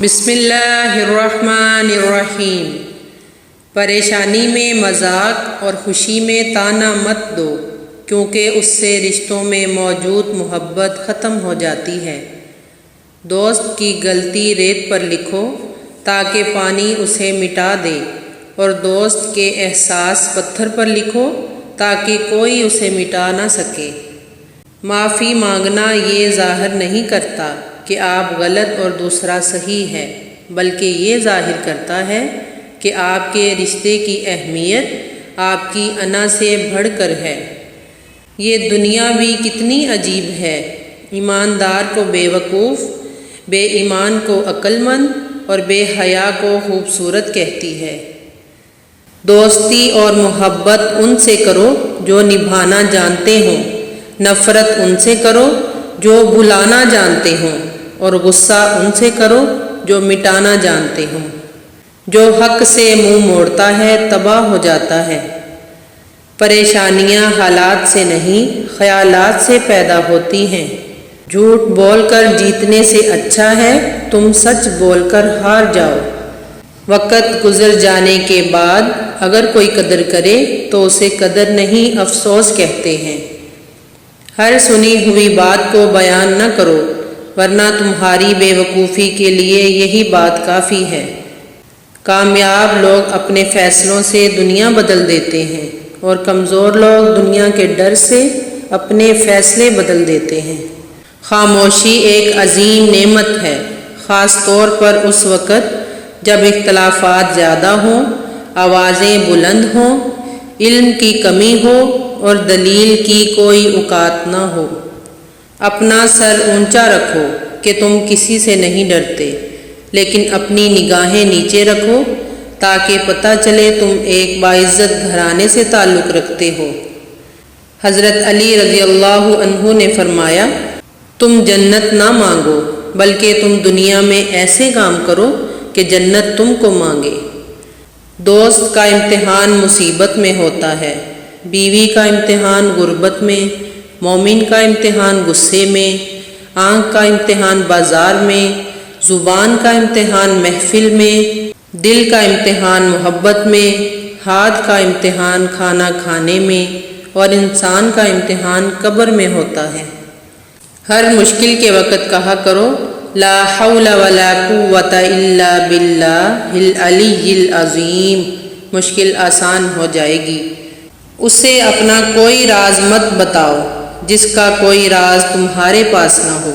بسم اللہ الرحمن الرحیم۔ پریشانی میں مذاق اور خوشی میں طعنہ مت دو، کیونکہ اس سے رشتوں میں موجود محبت ختم ہو جاتی ہے۔ دوست کی غلطی ریت پر لکھو تاکہ پانی اسے مٹا دے، اور دوست کے احساس پتھر پر لکھو تاکہ کوئی اسے مٹا نہ سکے۔ معافی مانگنا یہ ظاہر نہیں کرتا کہ آپ غلط اور دوسرا صحیح ہے، بلکہ یہ ظاہر کرتا ہے کہ آپ کے رشتے کی اہمیت آپ کی انا سے بڑھ کر ہے۔ یہ دنیا بھی کتنی عجیب ہے، ایماندار کو بے وقوف، بے ایمان کو عقل مند اور بے حیا کو خوبصورت کہتی ہے۔ دوستی اور محبت ان سے کرو جو نبھانا جانتے ہوں، نفرت ان سے کرو جو بھلانا جانتے ہوں، اور غصہ ان سے کرو جو مٹانا جانتے ہوں۔ جو حق سے منہ موڑتا ہے تباہ ہو جاتا ہے۔ پریشانیاں حالات سے نہیں، خیالات سے پیدا ہوتی ہیں۔ جھوٹ بول کر جیتنے سے اچھا ہے تم سچ بول کر ہار جاؤ۔ وقت گزر جانے کے بعد اگر کوئی قدر کرے تو اسے قدر نہیں افسوس کہتے ہیں۔ ہر سنی ہوئی بات کو بیان نہ کرو، ورنہ تمہاری بے وقوفی کے لیے یہی بات کافی ہے۔ کامیاب لوگ اپنے فیصلوں سے دنیا بدل دیتے ہیں، اور کمزور لوگ دنیا کے ڈر سے اپنے فیصلے بدل دیتے ہیں۔ خاموشی ایک عظیم نعمت ہے، خاص طور پر اس وقت جب اختلافات زیادہ ہوں، آوازیں بلند ہوں، علم کی کمی ہو اور دلیل کی کوئی اوقات نہ ہو۔ اپنا سر اونچا رکھو کہ تم کسی سے نہیں ڈرتے، لیکن اپنی نگاہیں نیچے رکھو تاکہ پتہ چلے تم ایک باعزت گھرانے سے تعلق رکھتے ہو۔ حضرت علی رضی اللہ عنہ نے فرمایا، تم جنت نہ مانگو، بلکہ تم دنیا میں ایسے کام کرو کہ جنت تم کو مانگے۔ دوست کا امتحان مصیبت میں ہوتا ہے، بیوی کا امتحان غربت میں، مومن کا امتحان غصے میں، آنکھ کا امتحان بازار میں، زبان کا امتحان محفل میں، دل کا امتحان محبت میں، ہاتھ کا امتحان کھانا کھانے میں، اور انسان کا امتحان قبر میں ہوتا ہے۔ ہر مشکل کے وقت کہا کرو، لا حول ولا قوت الا باللہ العلی العظیم، مشکل آسان ہو جائے گی۔ اسے اپنا کوئی راز مت بتاؤ جس کا کوئی راز تمہارے پاس نہ ہو۔